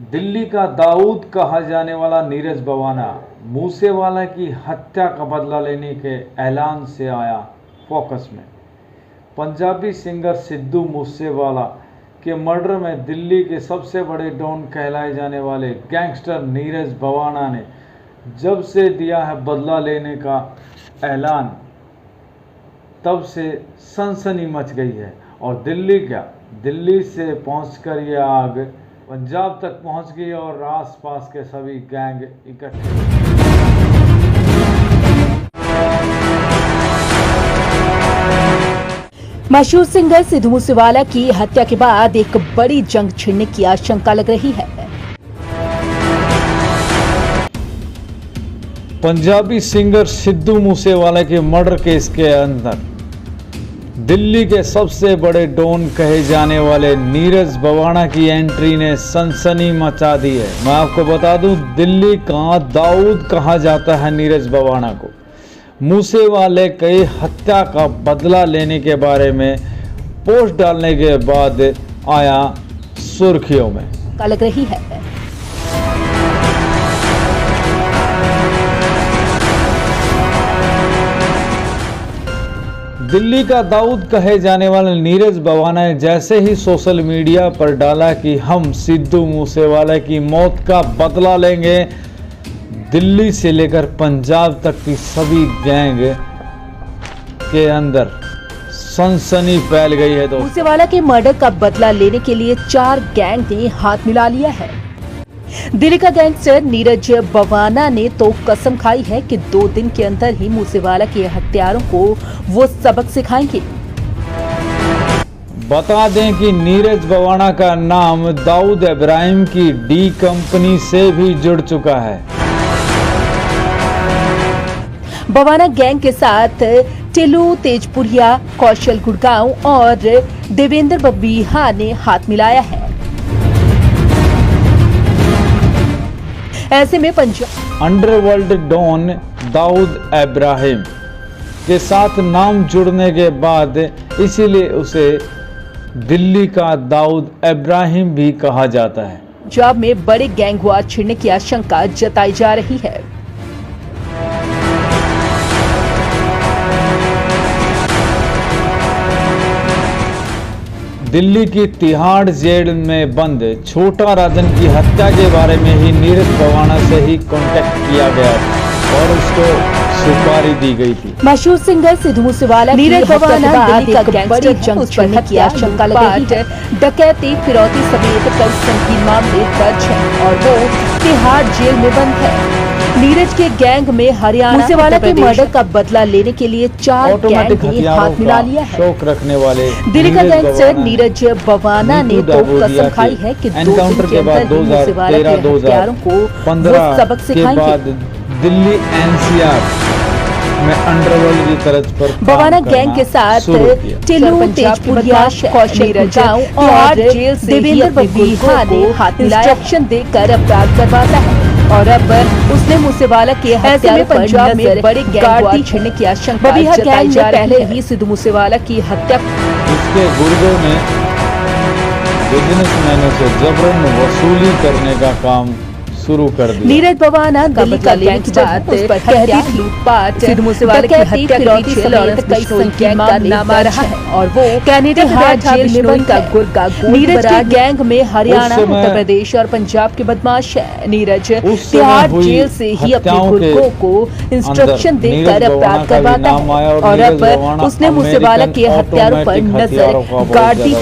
दिल्ली का दाऊद कहा जाने वाला नीरज बवाना मूसेवाला की हत्या का बदला लेने के ऐलान से आया फोकस में। पंजाबी सिंगर सिद्धू मूसेवाला के मर्डर में दिल्ली के सबसे बड़े डॉन कहलाए जाने वाले गैंगस्टर नीरज बवाना ने जब से दिया है बदला लेने का ऐलान, तब से सनसनी मच गई है। और दिल्ली से पहुंचकर यह आग पंजाब तक पहुंच गई और आसपास के सभी गैंग इकट्ठे। मशहूर सिंगर सिद्धू मूसेवाला की हत्या के बाद एक बड़ी जंग छिड़ने की आशंका लग रही है। पंजाबी सिंगर सिद्धू मूसेवाला के मर्डर केस के अंदर दिल्ली के सबसे बड़े डॉन कहे जाने वाले नीरज बवाना की एंट्री ने सनसनी मचा दी है। मैं आपको बता दूं, दिल्ली का दाऊद कहा जाता है नीरज बवाना को। मूसेवाले के हत्या का बदला लेने के बारे में पोस्ट डालने के बाद आया सुर्खियों में। लग रही है दिल्ली का दाऊद कहे जाने वाले नीरज बवाना ने जैसे ही सोशल मीडिया पर डाला कि हम सिद्धू मूसेवाला की मौत का बदला लेंगे, दिल्ली से लेकर पंजाब तक की सभी गैंग के अंदर सनसनी फैल गई है। मूसेवाला के मर्डर का बदला लेने के लिए 4 गैंग ने हाथ मिला लिया है। दिल्ली का गैंगस्टर नीरज बवाना ने तो कसम खाई है कि 2 दिन के अंदर ही मूसेवाला के हत्यारों को वो सबक सिखाएंगे। बता दें कि नीरज बवाना का नाम दाऊद इब्राहिम की डी कंपनी से भी जुड़ चुका है। बवाना गैंग के साथ टिल्लू तेजपुरिया, कौशल गुड़गांव और देवेंद्र बब्बीहा ने हाथ मिलाया है। ऐसे में पंजाब अंडरवर्ल्ड डॉन दाऊद इब्राहिम के साथ नाम जुड़ने के बाद इसीलिए उसे दिल्ली का दाऊद इब्राहिम भी कहा जाता है। पंजाब में बड़े गैंग वार छिड़ने की आशंका जताई जा रही है। दिल्ली की तिहाड़ जेल में बंद छोटा राजन की हत्या के बारे में ही नीरज बवाना से ही कांटेक्ट किया गया था और उसको सुपारी दी गई थी। मशहूर सिंगर सिद्धू मूसेवाला नीरज बवाना दिल्ली का गैंगस्टर जंग छिड़ने की आशंका लग रही है। डकैती, फिरौती समेत कई संगीन मामले दर्ज हैं और वो तिहाड़ जेल में बंद है। नीरज के गैंग में हरियाणा मूसेवाला के मर्डर का बदला लेने के लिए 4 गैंग ने हाथ मिला लिया है। शौक रखने वाले दिल्ली का गैंगस्टर नीरज बवाना ने तो कसम खाई है कि 2 दिन के अंदर ही मूसेवाला के हत्यारों को वो सबक सिखाएंगे। दिल्ली एनसीआर में अंडरवर्ल्ड की तरज पर बवाना गैंग के साथ टिल्लू तेजपुरिया, कौशल गुड़गांव और देवेंद्र बब्बीहा ने हाथ मिलाया। इंस्ट्रक्शन देकर अपराध करवाता है और अब उसने मूसेवाला के हत्यारों पर पंजाब में बड़े गैंग छिड़ने की आशंका जताई जा रही है। पहले ही सिद्धू मूसेवाला की हत्या उसके गुर्दों ने बिजनेसमैनों से जबरन वसूली करने का काम शुरू कर दिया। नीरज बवाना दिल्ली का गैंगस्टर लूटपाट सिद्धू मूसेवाला की हत्या के पीछे और कई संगीन मामले आ रहा है और वो कनाडा जेल में बंद है। नीरज के गैंग में हरियाणा, उत्तर प्रदेश और पंजाब के बदमाश है। नीरज तिहाड़ जेल से ही अपने गुर्गों को इंस्ट्रक्शन देकर अपराध करवाता है और अब उसने मूसेवाला के हत्यारों पर नजर गाड़ दी है।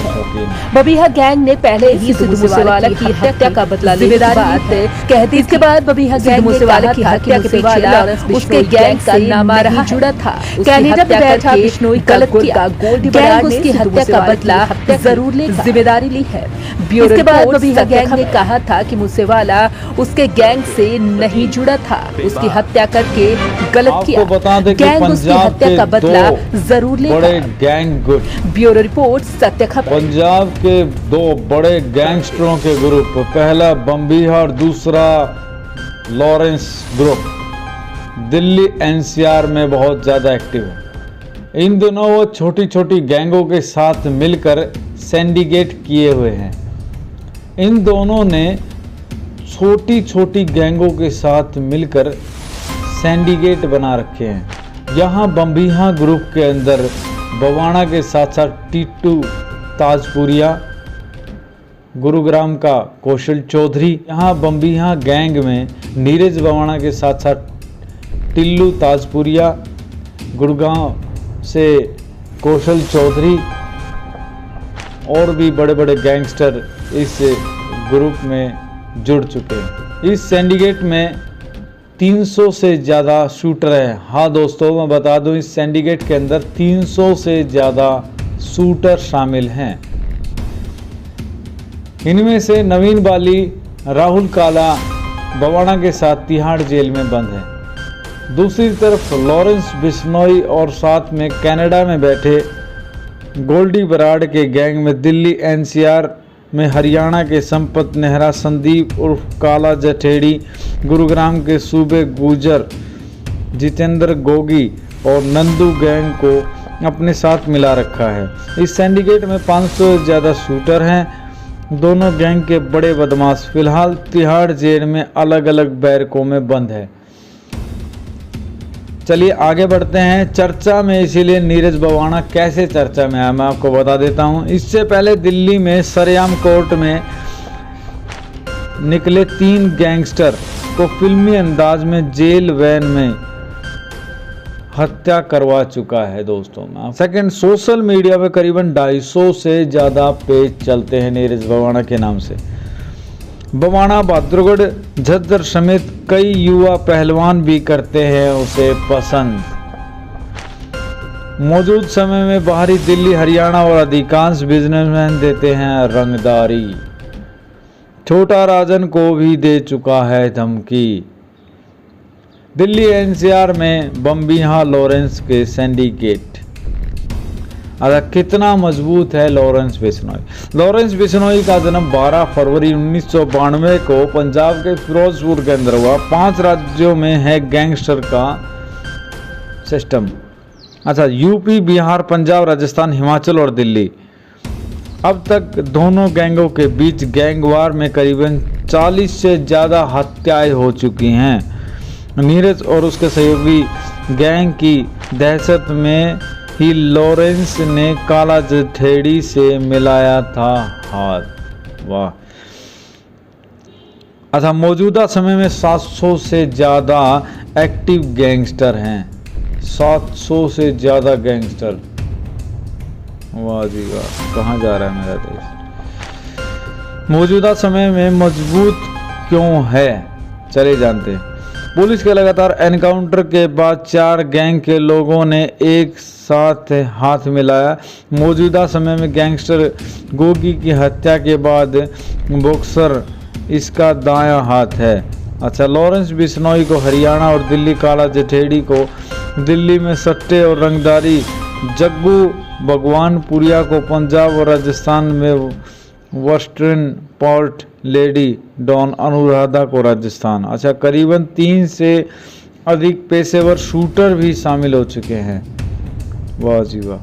बब्बीहा गैंग ने पहले ही सिद्धू मूसेवाला की हत्या का बदला लेने की बात कहती। इसके बाद बब्बीहा गैंग मूसेवाला की हत्या के पीछे उसके गैंग का नाम आ रहा जुड़ा था। कनाडा में बैठा बिश्नोई गलत किया। गैंग उसकी हत्या का बदला जरूर लेगा, जिम्मेदारी ली है। इसके बाद बब्बीहा गैंग ने कहा था कि मूसेवाला उसके गैंग से नहीं जुड़ा था, उसकी हत्या करके गलत किया। गैंग उसकी हत्या का बदला जरूर लेगा। गैंग ब्यूरो रिपोर्ट, सत्य खबर। पंजाब के 2 बड़े गैंगस्टरों के ग्रुप, पहला बब्बीहा और दूसरा लॉरेंस ग्रुप, दिल्ली एनसीआर में बहुत ज़्यादा एक्टिव है। इन दोनों वो छोटी छोटी गैंगों के साथ मिलकर सिंडिकेट किए हुए हैं। इन दोनों ने छोटी छोटी गैंगों के साथ मिलकर सिंडिकेट बना रखे हैं। यहाँ बम्बिहा ग्रुप के अंदर बवाना के साथ साथ टिट्टू ताजपुरिया, गुरुग्राम का कौशल चौधरी, यहाँ बम्बिहा गैंग में नीरज बवाना के साथ साथ टिल्लू ताजपुरिया, गुड़गांव से कौशल चौधरी और भी बड़े बड़े गैंगस्टर इस ग्रुप में जुड़ चुके हैं। इस सिंडिकेट में 300 से ज़्यादा शूटर हैं। हाँ दोस्तों, मैं बता दूं, इस सिंडिकेट के अंदर 300 से ज़्यादा शूटर शामिल हैं। इनमें से नवीन बाली राहुल काला बवाना के साथ तिहाड़ जेल में बंद है। दूसरी तरफ लॉरेंस बिश्नोई और साथ में कनाडा में बैठे गोल्डी बराड़ के गैंग में दिल्ली एनसीआर में हरियाणा के संपत नेहरा, संदीप उर्फ काला जठेड़ी, गुरुग्राम के सूबे गुजर जितेंद्र गोगी और नंदू गैंग को अपने साथ मिला रखा है। इस सिंडिकेट में 500 से ज़्यादा शूटर हैं। दोनों गैंग के बड़े बदमाश फिलहाल तिहाड़ जेल में अलग अलग बैरकों में बंद है। चलिए आगे बढ़ते हैं। चर्चा में इसीलिए नीरज बवाना कैसे चर्चा में आया मैं आपको बता देता हूं। इससे पहले दिल्ली में सरेआम कोर्ट में निकले 3 गैंगस्टर को फिल्मी अंदाज में जेल वैन में हत्या करवा चुका है। दोस्तों सेकंड, सोशल मीडिया पे करीबन 250 से ज़्यादा पेज चलते हैं नीरज बवाना के नाम से। बवाना, बहादुरगढ़, झज्जर समेत कई युवा पहलवान भी करते हैं उसे पसंद। मौजूद समय में बाहरी दिल्ली, हरियाणा और अधिकांश बिजनेसमैन देते हैं रंगदारी। छोटा राजन को भी दे चुका है धमकी। दिल्ली एनसीआर में बम्बिहा लॉरेंस के सिंडिकेट। कितना मजबूत है लॉरेंस बिश्नोई। लॉरेंस बिश्नोई का जन्म 12 फरवरी 1992 को पंजाब के फिरोजपुर के अंदर हुआ। 5 राज्यों में है गैंगस्टर का सिस्टम। यूपी, बिहार, पंजाब, राजस्थान, हिमाचल और दिल्ली। अब तक दोनों गैंगों के बीच गैंगवार में करीबन 40 से ज़्यादा हत्याएं हो चुकी हैं। नीरज और उसके सहयोगी गैंग की दहशत में ही लॉरेंस ने काला जठेड़ी से मिलाया था हाथ। वाह। मौजूदा समय में 700 से ज़्यादा एक्टिव गैंगस्टर हैं। 700 से ज़्यादा गैंगस्टर। वाह जी वाह, कहाँ जा रहा है मेरा देश। मौजूदा समय में मजबूत क्यों है, चले जानते हैं। पुलिस के लगातार एनकाउंटर के बाद 4 गैंग के लोगों ने एक साथ हाथ मिलाया। मौजूदा समय में गैंगस्टर गोगी की हत्या के बाद बॉक्सर इसका दायां हाथ है। लॉरेंस बिश्नोई को हरियाणा और दिल्ली, काला जठेड़ी को दिल्ली में सट्टे और रंगदारी, जग्गू भगवानपुरिया को पंजाब और राजस्थान में western port lady, don Anuradha को राजस्थान। करीबन 3 से अधिक पेशेवर शूटर भी शामिल हो चुके हैं। वाह जी वाह।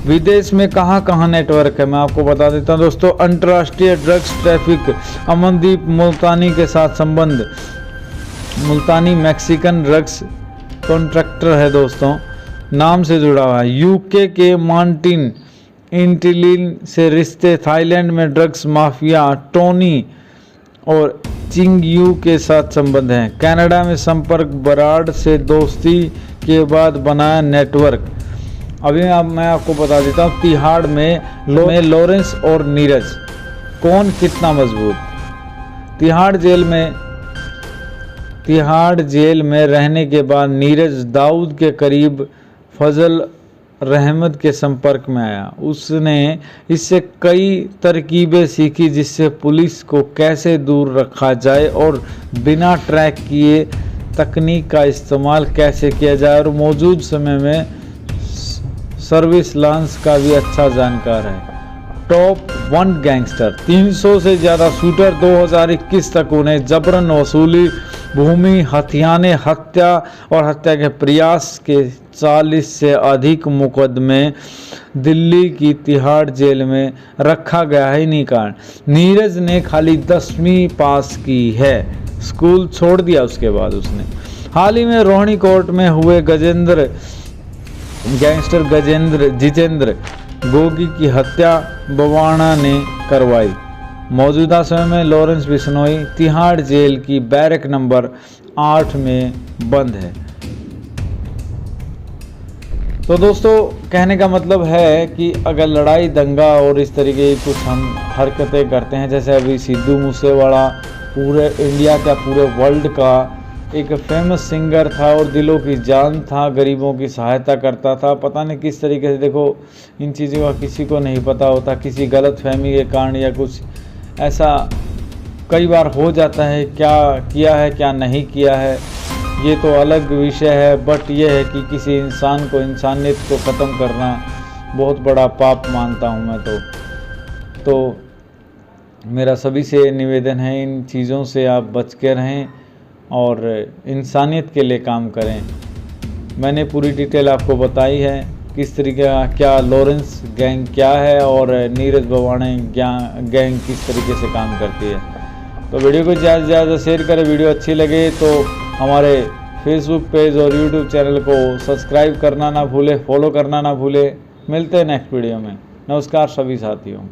विदेश में कहां कहां नेटवर्क है मैं आपको बता देता हूं दोस्तों। अंतर्राष्ट्रीय ड्रग्स ट्रैफिक, अमनदीप मुल्तानी के साथ संबंध। मुल्तानी मैक्सिकन ड्रग्स कॉन्ट्रैक्टर है दोस्तों, नाम से जुड़ा हुआ है। यूके के मार्टिन इंटिलिन से रिश्ते। थाईलैंड में ड्रग्स माफिया टोनी और चिंगयू के साथ संबंध हैं। कनाडा में संपर्क, बराड़ से दोस्ती के बाद बनाया नेटवर्क। अभी मैं आपको बता देता हूँ तिहाड़ में लॉरेंस और नीरज कौन कितना मजबूत। तिहाड़ जेल में रहने के बाद नीरज दाऊद के करीब फजल रहमत के संपर्क में आया। उसने इससे कई तरकीबें सीखी जिससे पुलिस को कैसे दूर रखा जाए और बिना ट्रैक किए तकनीक का इस्तेमाल कैसे किया जाए, और मौजूद समय में सर्विस लांस का भी अच्छा जानकार है। टॉप 1 गैंगस्टर, 300 से ज़्यादा शूटर। 2021 तक उन्हें जबरन वसूली भूमि हत्याने हत्या और हत्या के प्रयास के 40 से अधिक मुकदमे दिल्ली की तिहाड़ जेल में रखा गया है। इन्हीं कारण नीरज ने खाली 10वीं पास की है, स्कूल छोड़ दिया उसके बाद उसने। हाल ही में रोहिणी कोर्ट में हुए गैंगस्टर जितेंद्र गोगी की हत्या बवाना ने करवाई। मौजूदा समय में लॉरेंस बिश्नोई तिहाड़ जेल की बैरक नंबर 8 में बंद है। तो दोस्तों, कहने का मतलब है कि अगर लड़ाई दंगा और इस तरीके की कुछ हम हरकतें करते हैं, जैसे अभी सिद्धू मूसेवाला पूरे इंडिया का पूरे वर्ल्ड का एक फेमस सिंगर था और दिलों की जान था, गरीबों की सहायता करता था। पता नहीं किस तरीके से, देखो इन चीज़ों का किसी को नहीं पता होता, किसी गलत फहमी के कारण या कुछ ऐसा कई बार हो जाता है। क्या किया है क्या नहीं किया है ये तो अलग विषय है, बट ये है कि किसी इंसान को, इंसानियत को ख़त्म करना बहुत बड़ा पाप मानता हूँ मैं। तो मेरा सभी से निवेदन है, इन चीज़ों से आप बच के रहें और इंसानियत के लिए काम करें। मैंने पूरी डिटेल आपको बताई है, किस तरीके का क्या लॉरेंस गैंग क्या है और नीरज बवाने गैंग किस तरीके से काम करती है। तो वीडियो को ज़्यादा से ज़्यादा शेयर करें। वीडियो अच्छी लगे तो हमारे फेसबुक पेज और यूट्यूब चैनल को सब्सक्राइब करना ना भूले, फॉलो करना ना भूले। मिलते हैं नेक्स्ट वीडियो में। नमस्कार सभी साथियों को।